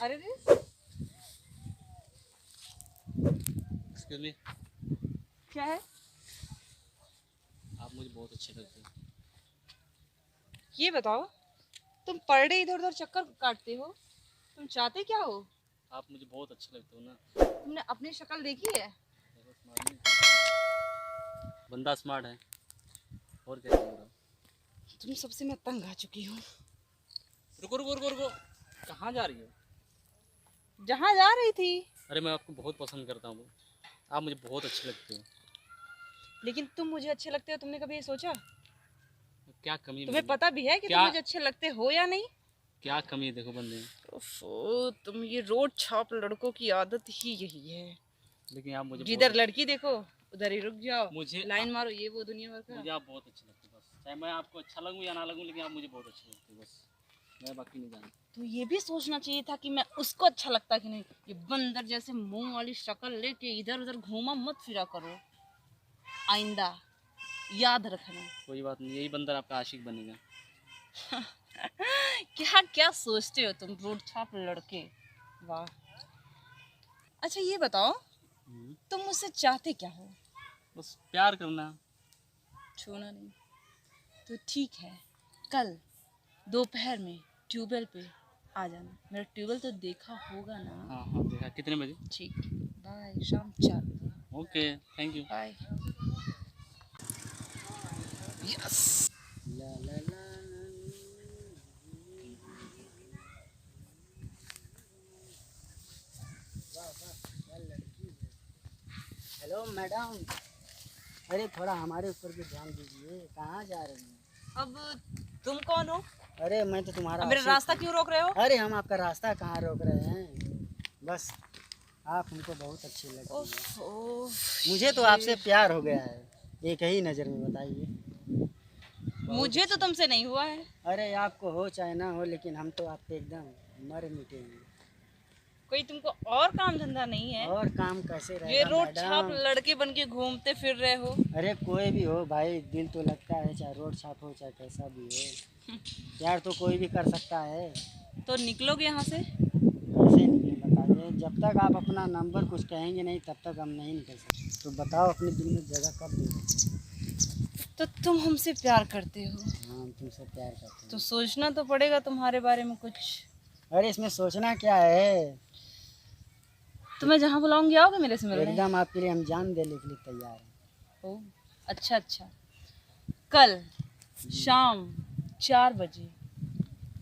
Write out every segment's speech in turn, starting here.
अरे रे, excuse me, क्या है? आप मुझे बहुत अच्छे लगते हो। ये बताओ, तुम पर डे इधर उधर चक्कर काटते हो, तुम चाहते क्या हो? आप मुझे बहुत अच्छे लगते हो ना। तुमने अपनी शक्ल देखी है? देखो स्मार्ट नहीं, बंदा स्मार्ट है और क्या चाहिए। तुम सबसे मैं तंग आ चुकी हूँ। रुको रुको रुको रुको, कहाँ जा रही हो? जहाँ जा रही थी। अरे मैं आपको बहुत पसंद करता हूँ, आप मुझे बहुत अच्छे लगते हो। लेकिन तुम मुझे अच्छे लगते हो, तुमने कभी ये सोचा? क्या कमी तुम्हें मेरी? पता भी है कि क्या तुम मुझे अच्छे लगते हो या नहीं? क्या कमी है देखो बंदे में। ओफो, तुम ये रोड छाप लड़कों की आदत ही यही है। लेकिन आप मुझे जिधर बहुत लड़की देखो उधर ही रुक जाओ, मुझे लाइन मारो, ये वो दुनिया भर का। मुझे आप बहुत अच्छे लगते हो। बस चाहे मैं आपको अच्छा लगूँ या ना लगूँ, लेकिन आप मुझे बहुत अच्छे लगते हो। बस मैं बाकी नहीं जानता। तो ये भी सोचना चाहिए था कि मैं उसको अच्छा लगता कि नहीं। ये बंदर जैसे मुंह वाली शक्ल लेके इधर उधर घूमा मत फिरा करो, आइंदा याद रखना। कोई बात नहीं, यही बंदर आपका आशिक बनेगा। क्या क्या सोचते हो तुम रोड छाप लड़के, वाह। अच्छा ये बताओ, तुम मुझसे चाहते क्या हो? बस प्यार करना। छूना नहीं। तो ठीक है, कल दोपहर में ट्यूबवेल पे आ जाना। मेरा ट्यूबवेल तो देखा होगा ना? हाँ हाँ देखा। कितने बजे? ठीक, बाय, शाम 4 बजे। Okay, thank you. Bye. Yes. ला ला ला हेलो मैडम, अरे थोड़ा हमारे ऊपर भी ध्यान दीजिए। कहाँ जा रही हैं? अब तुम कौन हो? अरे मैं तो तुम्हारा अब मेरा आशिक रास्ता हूँ। क्यों रोक रहे हो? अरे हम आपका रास्ता कहाँ रोक रहे हैं, बस आप हमको बहुत अच्छी लगती हैं। ओह, मुझे तो आपसे प्यार हो गया है, एक ही नज़र में, बताइए। मुझे तो तुमसे नहीं हुआ है। अरे आपको हो चाहे ना हो, लेकिन हम तो आप पे एकदम मर मिटेंगे। कोई तुमको और काम धंधा नहीं है? और काम कैसे ये रहेगा रोड छाप मैडम? लड़के बन के घूमते फिर रहे हो। अरे कोई भी हो भाई, दिल तो लगता है, चाहे रोड छाप हो चाहे कैसा भी हो। प्यार तो कोई भी कर सकता है। तो निकलोगे यहाँ से? कैसे निकले बताइए? जब तक आप अपना नंबर कुछ कहेंगे नहीं तब तक हम नहीं निकल सकते। तो बताओ अपने दिल में जगह कब दे? तो तुम हमसे प्यार करते हो, हाँ हम तुमसे प्यार करते तो हैं। सोचना तो पड़ेगा तुम्हारे बारे में कुछ। अरे इसमें सोचना क्या है? तुम्हें जहाँ बुलाऊंगी आओगे मेरे से मिलने? एकदम आपके लिए हम जान देने के लिए तैयार हैं। ओह, अच्छा अच्छा। कल शाम 4 बजे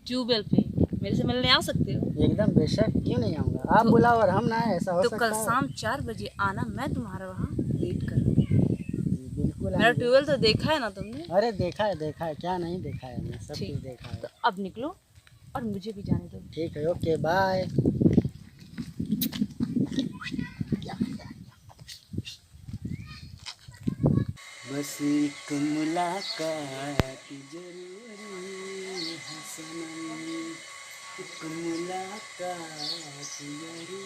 ट्यूबवेल पे मेरे से मिलने आ सकते हो? एकदम बेशक, क्यों नहीं आऊँगा। आप बुलाओ और हम ना आए, ऐसा हो तो सकता कल है? शाम 4 बजे आना, मैं तुम्हारा वहाँ वेट करूँगी। जी, बिल्कुल मेरा आएंगे। ट्यूबवेल तो देखा है ना तुमने? अरे देखा है, क्या नहीं देखा है, हमने सब ठीक। कुछ देखा है। तो अब निकलो और मुझे भी जाने दो। ठीक है, ओके बाय। बस एक मुलाकात जरूरी है सनम, एक मुलाकात जरूरी।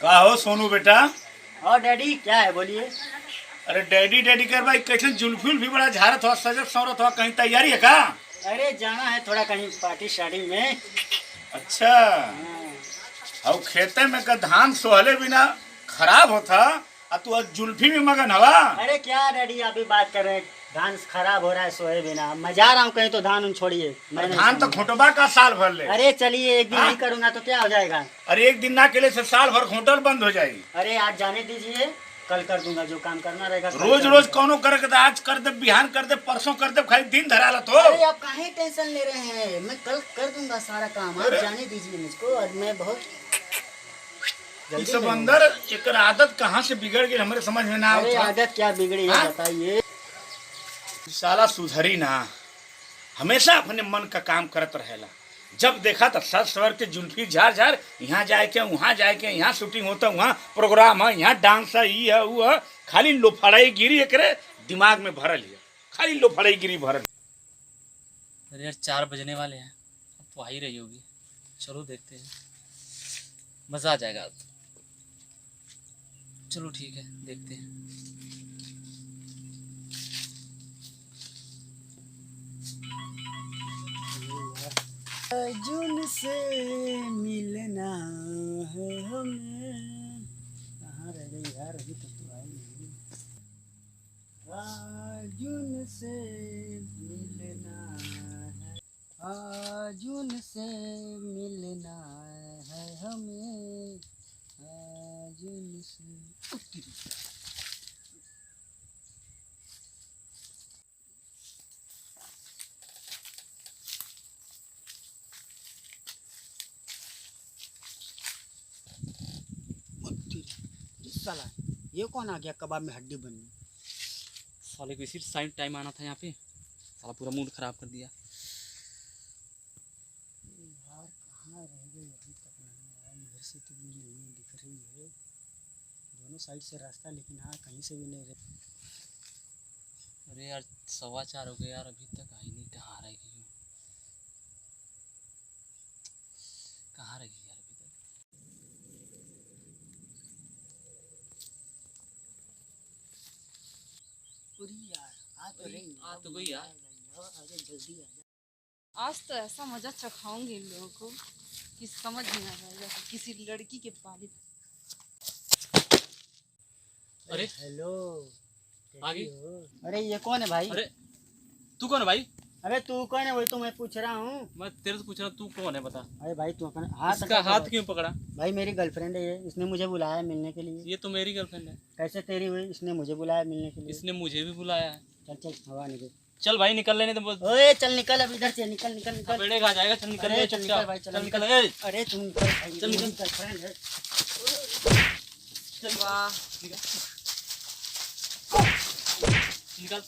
का हो सोनू बेटा? और डैडी क्या है, बोलिए। अरे डैडी डैडी कर भाई, कैसे जुल्फी भी बड़ा झारत हुआ, सजत सवरत हुआ, कहीं तैयारी है का? अरे जाना है थोड़ा कहीं पार्टी शार्टी में। अच्छा। हाँ। और खेते में का धान सोहले बिना खराब होता, और तू आज जुल्फी में मगन हवा। अरे क्या डैडी आप भी बात कर रहे हैं, धान खराब हो रहा है सोए बिना। मैं जा रहा हूँ कहीं, तो धान उन छोड़िए, मैं नहीं धान तो समझा। खोटबा का साल भर ले। अरे चलिए, एक दिन हाँ? नहीं करूँगा तो क्या हो जाएगा। अरे एक दिन ना केले से साल भर खोटल बंद हो जाएगी। अरे आज जाने दीजिए, कल कर दूंगा, जो काम करना रहेगा कल रोज कर रोज दूंगा। कौनो कर के आज कर दे, बिहान कर दे, परसों कर दे, खाली दिन धराला तो। अरे आप काहे टेंशन ले रहे हैं, मैं कल कर दूंगा सारा काम। आप जाने दीजिए मुझको, और मैं बहुत ये जल्दी सब में हूँ। अंदर एक आदत कहाँ से बिगड़ गई, हमारे समझ में ना अरे आवत। आदत क्या बिगड़ी है हाँ? बताइए। साला सुधरी ना, हमेशा अपने मन का काम करत रहेला। जब देखा तो सर सवर के जुल्फी झार झार, यहाँ जाए के वहाँ जाए के, यहाँ शूटिंग होता वहाँ प्रोग्राम है, यहाँ डांस है, ये है वो है। खाली लोफड़ाई गिरी एकरे दिमाग में भरल है, खाली लोफड़ाई गिरी भरल। अरे यार 4 बजने वाले हैं, अब तो आ ही रही होगी। चलो देखते हैं, मज़ा आ जाएगा अब। चलो ठीक है, देखते हैं। अर्जुन से मिलना है हमें। कहाँ रह गई यार, अभी तक तो आई नहीं। अर्जुन से मिलना है, अर्जुन से मिलना है हमें, अर्जुन से। साला ये कौन आ गया कबाब में हड्डी बनने। साले को इसी साइड टाइम आना था यहाँ पे, साला पूरा मूड खराब कर दिया। यार कहाँ रह गई, अभी तक नहीं आई। इधर से तो भी नहीं दिख रही है, दोनों साइड से रास्ता, लेकिन हाँ कहीं से भी नहीं रही। अरे यार 4:15 हो गए यार, अभी तक आई नहीं। कहाँ रह गई, कहाँ रह गई यार अभी तक। अरे यार आ तो रही, आ तो गई यार। अरे जल्दी आ जा। आज तो ऐसा मजा चखाऊंगी इन लोगों को कि समझ ही ना आएगा कि किसी लड़की के पालित। अरे हेलो, आ गई? कैसी हो? अरे ये कौन है भाई? अरे तू कौन है भाई? अरे तू कौन है, वही तो मैं पूछ रहा हूँ। मैं तेरे से पूछ रहा हूँ, तू कौन है बता। अरे भाई तू अपना हाथ इसका हटा हाथ दो। क्यों पकड़ा? भाई मेरी गर्लफ्रेंड है ये, इसने मुझे बुलाया है मिलने के लिए। ये तो मेरी गर्लफ्रेंड है। कैसे तेरी हुई? इसने मुझे बुलाया मिलने के लिए। इसने मुझे भी बुलाया है। चल चल हवा निकल। चल भाई निकल लेने तो बोल। ओए चल निकल अब इधर से, निकल निकल निकल। बेड़े खा जाएगा, चल निकल अरे ले चल चुपचाप। निकल भाई, चल चल निकल। निकल। ए, अरे तुम निकल भाई, चल निकल। मेरी गर्लफ्रेंड है। चल वाह, निकल।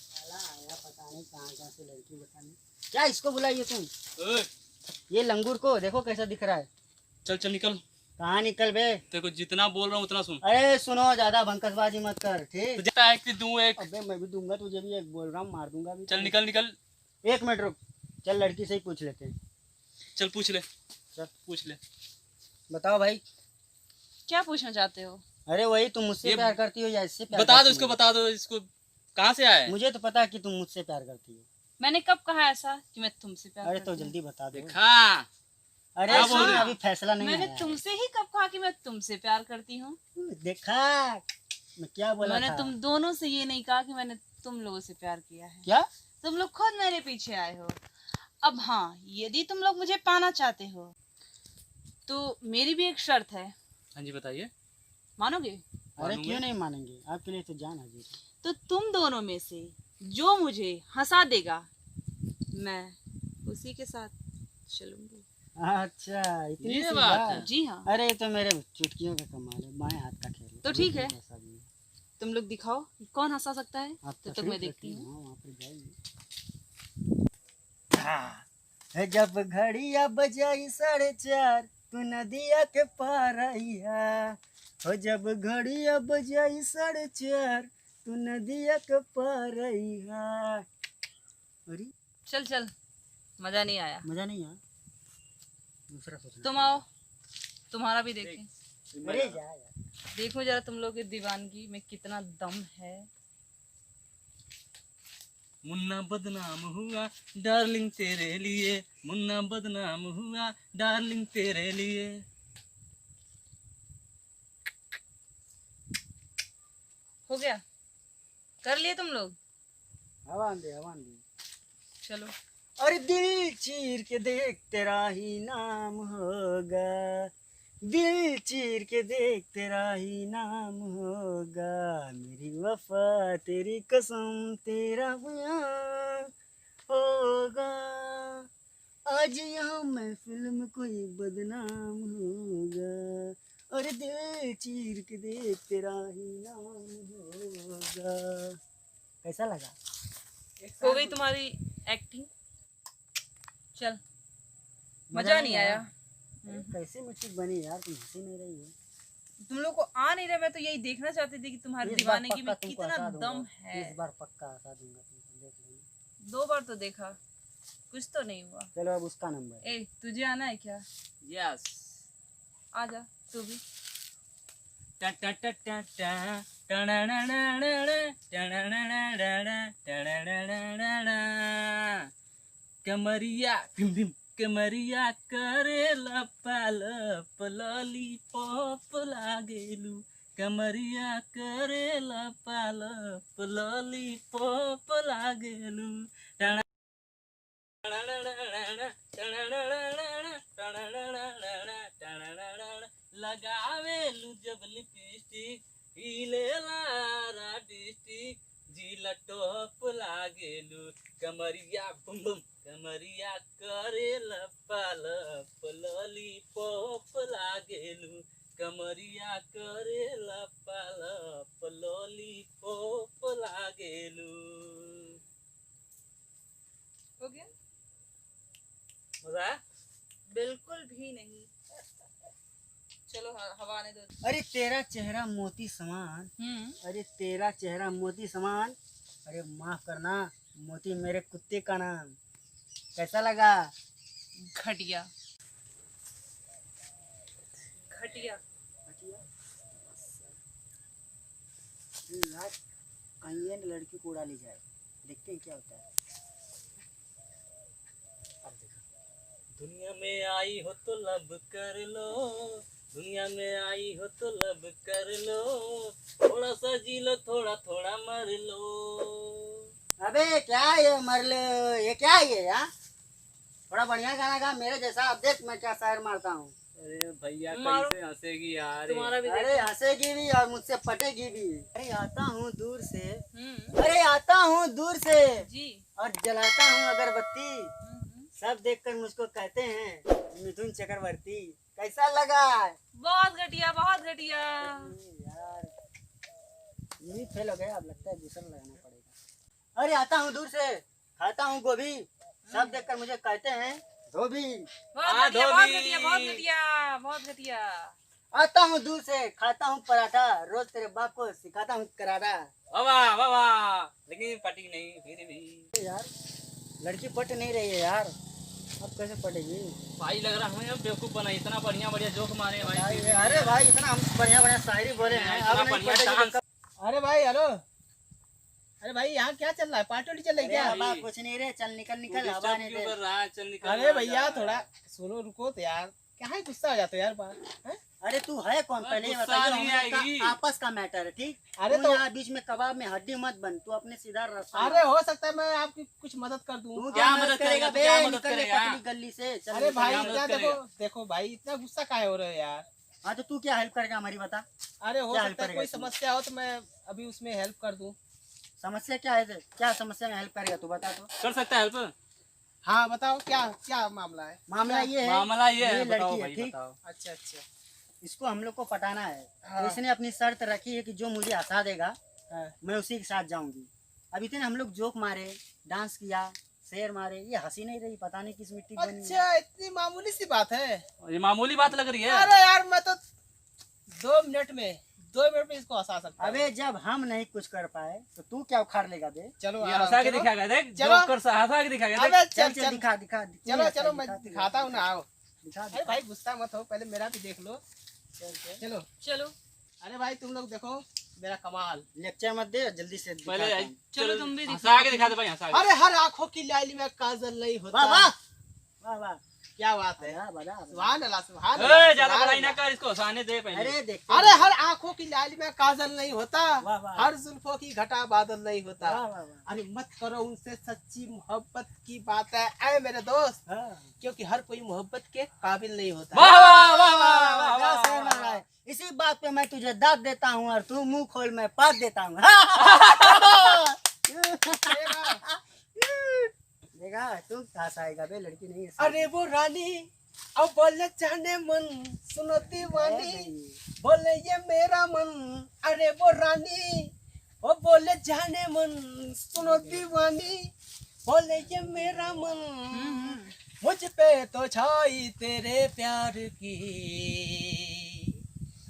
साला आया पता नहीं कहाँ से लड़की बताने। क्या इसको बुलाइए तुम? ओए, ये लंगूर को देखो कैसा दिख रहा है। चल चल निकल। कहाँ निकल बे? तेरे को जितना बोल रहा हूँ उतना सुन। अरे सुनो, ज्यादा भंकसबाजी मत कर, ठीक? तुझे एक कि दूं एक। अबे मैं भी दूंगा तुझे भी, एक बोल रहा हूँ, मार दूंगा भी। चल निकल निकल। एक मिनट रुक, चल लड़की से ही पूछ लेते हैं। चल पूछ ले, चल पूछ ले। बताओ भाई। क्या पूछना चाहते हो? अरे वही, तुम मुझसे ये प्यार करती हो या इससे प्यार बता दो करती इसको, हो? बता दो इसको। कहाँ से आया है? मुझे तो पता है कि तुम मुझसे प्यार करती हो। मैंने कब कहा ऐसा कि मैं तुमसे प्यार अरे करती तो हूँ? जल्दी बता दो। देखा। अरे क्या बोल सुन, रहे हो? अभी फैसला नहीं मैंने आया है। तुमसे ही कब कहा कि मैं तुमसे प्यार करती हूँ? देखा मैं क्या बोला मैंने था? तुम दोनों से ये नहीं कहा कि मैंने तुम लोगों से प्यार किया है। क्या? तुम लोग खुद मेरे पीछे आए हो। अब हाँ, यदि तुम लोग मुझे पाना चाहते हो तो मेरी भी एक शर्त है। हाँ जी बताइए। मानोगे? अरे मानूंगा। क्यों नहीं मानेंगे, आपके लिए तो जान हाजिर है। तो तुम दोनों में से जो मुझे हंसा देगा मैं उसी के साथ चलूंगी। अच्छा इतनी ये सी बात बात? है। जी हाँ। अरे ये तो मेरे चुटकियों का कमाल है, बाएं हाथ का खेल है। तो ठीक है। अभी ऐसा भी है। तुम लोग दिखाओ कि कौन हंसा सकता है, आप तब तक तशरीफ मैं देखती रखिए, हूँ। हाँ, वहाँ पर जाइए। जब घड़िया बजाई 4:30 तू नदिया के पार आइया। हो जब घड़िया बजाई 4:30 तू नदिया के पार आइया। अरे चल चल, मजा नहीं आया। मजा नहीं आया, दूसरा सोचना। तुम आओ, तुम्हारा भी देखें। अरे जा यार। देखो जरा तुम लोग की दीवानगी में कितना दम है। मुन्ना बदनाम हुआ डार्लिंग तेरे लिए, मुन्ना बदनाम हुआ डार्लिंग तेरे लिए। हो गया? कर लिए तुम लोग? हवा दे, हवा दे। चलो। अरे दिल चीर के देख तेरा ही नाम होगा, दिल चीर के देख तेरा ही नाम होगा, मेरी वफा तेरी कसम तेरा बयां होगा, आज यहाँ महफिल में कोई बदनाम होगा, अरे दिल चीर के देख तेरा ही नाम होगा। कैसा लगा? हो गई तुम्हारी एक्टिंग? चल, मजा नहीं आया? अरे कैसे मिट्टी बनी यार, तुम हंसी नहीं रही हो। तुम लोग को आ नहीं रहा। मैं तो यही देखना चाहती थी कि तुम्हारी इस बार दीवानगी में पक्का तुमको कितना हंसा दूंगा। दम है। इस बार पक्का हंसा दूंगा तुमको, देख लेना। 2 बार तो देखा, कुछ तो नहीं हुआ। चलो अब उसका नंबर। ए, तुझे आना है क्या? यस। आ जा तू भी। टा टा टा टा टा कमरिया भिम भिम कमरिया करे लपालप लॉलीपॉप लागेलू कमरिया करे लपालप लॉलीपॉप लागेलू लगावेलू जब लिपस्टिक हिलेला डिस्टिक जिला टॉप लागेलू कमरिया बुम बुम कमरिया करे लपालप लॉलीपॉप लागेलू कमरिया करे लपालप लॉलीपॉप लागेलू। हो गया? मजा आया? बिल्कुल भी नहीं। चलो हवा आने दो। अरे तेरा चेहरा मोती समान, अरे तेरा चेहरा मोती समान, अरे माफ करना मोती मेरे कुत्ते का नाम। कैसा लगा? घटिया घटिया। यार कहीं ये लड़की को उड़ा ली जाए, देखते हैं क्या होता है। अब देखो दुनिया में आई हो तो लब कर लो दुनिया में आई हो तो लब कर लो थोड़ा सा जी लो थोड़ा थोड़ा मर लो। अबे क्या ये मर ले, ये क्या है ये यार? थोड़ा बढ़िया गाना गा मेरे जैसा। अब देख मैं क्या शायर मारता हूँ। अरे भैया मारो। कैसे हंसेगी यार तुम्हारा भी अरे हंसेगी भी और मुझसे पटेगी भी। अरे आता हूँ दूर से, देखो। अरे आता हूँ दूर से जी। और जलाता हूँ अगरबत्ती। सब देखकर मुझको कहते हैं मिथुन चक्रवर्ती। कैसा लगा? बहुत घटिया बहुत घटिया। यार ये फेल हो गया, अब लगता है दूसरा लगाना पड़ेगा। अरे आता हूँ दूर से, खाता हूँ गोभी, सब देखकर मुझे कहते हैं धोबी। बहुत घटिया बहुत घटिया बहुत घटिया बहुत घटिया। आता हूँ दूर से, खाता हूँ पराठा, रोज तेरे बाप को सिखाता हूँ कराटा। वाह वाह वाह लेकिन पटी नहीं फिर भी यार लड़की पट नहीं रही है यार, अब कैसे पटेगी? भाई लग रहा हमें बेवकूफ बना इतना बढ़िया बढ़िया जोक मारे भाई यार, अरे भाई इतना हम बढ़िया बढ़िया शायरी बोले हैं, इतना अब नहीं बढ़िया पटेगी डांस। तो कब? अरे भाई हेलो, अरे भाई यहाँ क्या चल रहा है? पार्टी वार्टी चल रही है अरे क्या? हवा कुछ नहीं रे, चल निकल निकल, हवा नहीं क्यों दे। कर रहा है चल निकल अरे भैया थोड़ा सुनो रुको तो यार, क्या है गुस्सा हो जाते हो यार बात हैं? अरे तू है कौन अरे पहले ये गुस्सा बता। नहीं आएगी। आपस का मैटर है, ठीक? अरे तू तो यहाँ बीच में कबाब में हड्डी मत बन, तू अपने सीधा रास्ता। अरे हो सकता है मैं आपकी कुछ मदद कर दूं। तू क्या क्या मदद मदद करेगा? करेगा तू बे? क्या मदद निकल ले करेगा? पतली गली से, चल अरे निकल भाई यहाँ। मदद क्या करेगा? देखो देखो भाई इतना गुस्सा काहे हो रहे हो यार? हाँ तो तू क्या हेल्प करेगा हमारी, बता। अरे हो क्या सकता है help कोई करेगा तू? समस्या हो तो मैं अभी उसमें हेल्प कर दूं। समस्या क्या है? क्या समस्या में हेल्प करेगा तू, बता तो। कर सकता है हेल्प हाँ बताओ क्या क्या मामला है? मामला ये है, मामला ये है बताओ लड़की है, भाई ठीक? बताओ। अच्छा अच्छा। इसको हम लोग को पटाना है। हाँ। तो इसने अपनी शर्त रखी है कि जो मुझे हंसा देगा हाँ। मैं उसी के साथ जाऊंगी। अब इतने हम लोग जोक मारे, डांस किया, शेर मारे, ये हंसी नहीं रही, पता नहीं किस मिट्टी बनी है। अच्छा इतनी मामूली सी बात है? ये मामूली बात लग रही है। अरे यार मैं तो 2 मिनट में इसको हंसा सकता हूँ। अबे जब हम नहीं कुछ कर पाए तो तू क्या उखाड़ लेगा बे? चलो ये आओ, हंसा के चलो। दिखाएगा देख चलो। जोक कर हंसा के दिखाएगा देख अबे चल चल चल चल दिखा दिखा चलो चलो मैं दिखाता हूँ ना, आओ। दिखा अरे भाई गुस्सा मत हो, पहले मेरा भी देख लो। चल चल। चलो चलो अरे भाई तुम लोग देखो मेरा कमाल। लेक्चर मत दे, जल्दी से पहले दिखाता हूँ। चलो तुम भी हंसा के दिखा दे भाई हंसा के। अरे हर आंखों की लाली में काजल नहीं होता। वाह वाह वाह वाह, क्या बात है? बजा बजा बजा। सुभान अल्लाह सुभान ए, अल्लाह, ज्यादा सुभान बड़ाई ना अल्लाह। कर इसको हंसाने दे पहले। अरे देख अरे हर आंखों की लाली में काजल नहीं होता, वाह, वाह। हर जुल्फों की घटा बादल नहीं होता। वाह वाह वाह। अरे मत करो उनसे सच्ची मोहब्बत की बात है ऐ मेरे दोस्त, हाँ। क्योंकि हर कोई मोहब्बत के काबिल नहीं होता। वाह वाह वाह वाह वाह क्या शेर वाह मारा है। इसी बात पे मैं तुझे दाद देता हूँ और तू मुंह खोल मैं पाद देता हूँ। देखा तू हंसाएगा बे, लड़की नहीं हंसाएगी। अरे वो रानी अब बोले जाने मन सुनो दीवानी, बोले ये मेरा मन। अरे वो रानी ओ बोले जाने मन सुनो दीवानी, बोले ये मेरा मन। मुझ पे तो छाई तेरे प्यार की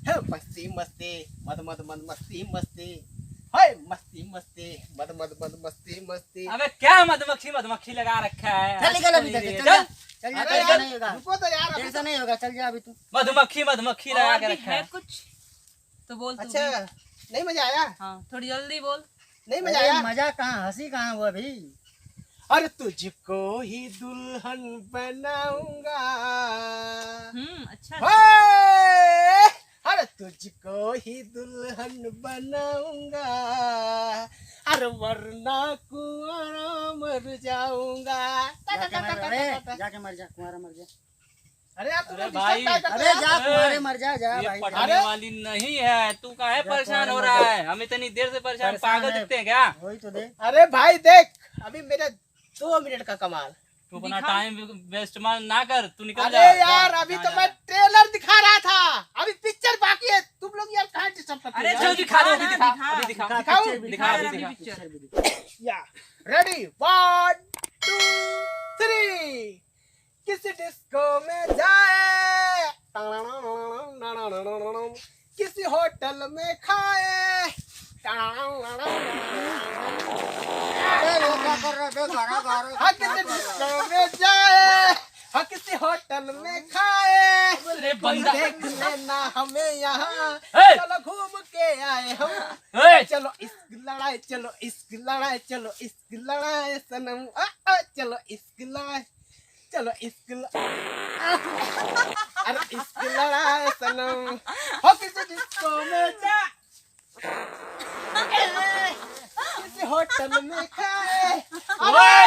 है मस्ती मस्ती मद मद मद मस्ती मस्ती, हाय मस्ती मस्ती मद मद मद मस्ती मस्ती। अबे क्या मधुमक्खी लगा रखा है। चल निकल अभी, चल जा चल जा, अरे तेरे से यार नहीं होगा, रुको तो यार तेरे अभी से नहीं होगा, चल जा अभी तू। मधुमक्खी और लगा भी के रखा है है। कुछ तो बोल तू अच्छा भी। नहीं मजा आया? हाँ थोड़ी जल्दी बोल। नहीं मजा अरे आया? मजा कहाँ, हंसी कहाँ हुआ भाई? अरे तुझको ही दुल्हन बनाऊंगा, अच्छा। हाय! अरे तुझको ही दुल्हन बनाऊंगा, अरे वरना कुंवारा मर जाऊंगा। जाके मर जा, कुंवारा मर जा। अरे यार अरे भाई, अरे जा कुंवारे मर जा, जा ये भाई। पढ़ने वाली नहीं है, तू काहे परेशान हो रहा है? हम इतनी देर से परेशान, पागल है। दिखते हैं क्या? वही तो दे। अरे भाई देख, अभी मेरे 2 मिनट का कमाल। तू अपना टाइम वेस्ट ना कर, तू निकल अरे जा। यार अभी तो मैं ट्रेलर दिखा रहा था, अभी पिक्चर बाकी है। तुम लोग यार कहाँ डिस्टर्ब करते अरे हो? चल दिखा दो, अभी दिखा, दिखा, अभी दिखा। दिखाऊं? पिक्चर भी दिखा, दिखा, अभी दिखा, दिखा। पिक्चर भी दिखा। या रेडी 1 2 3। किसी डिस्को में जाए, किसी होटल में खाए, हाँ किसी डिस्को में जाए, हाँ किसी होटल में खाए, अरे कोई बंदा। देख लेना हमें यहाँ, ए! चलो घूम के आए हम। ए! चलो इश्क लड़ाई, चलो इश्क लड़ाई, चलो इश्क लड़ाई सनम, चलो इश्क लड़ाई, चलो इश्क अरे इश्क लड़ाई सनम, हो किसी डिस्को में जा, किसी होटल में खाए। ओए!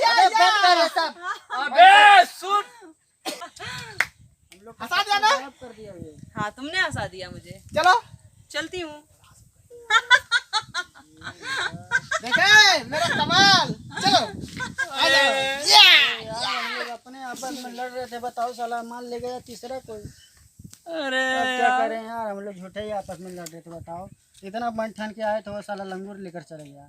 अरे बंद कर ये सब। अबे सुन, हंसा दिया ना? गायब कर दिया ये। हाँ तुमने हंसा दिया मुझे। चलो चलती हूँ। देखे मेरा कमाल, चलो आ जाओ। यार हम लोग अपने आपस में लड़ रहे थे, बताओ साला मान ले गया तीसरा कोई। अरे अब क्या करें यार, हम लोग झूठे ही आपस में लड़ रहे थे, बताओ। इतना बन ठन के आए तो वो साला लंगूर लेकर चले गया।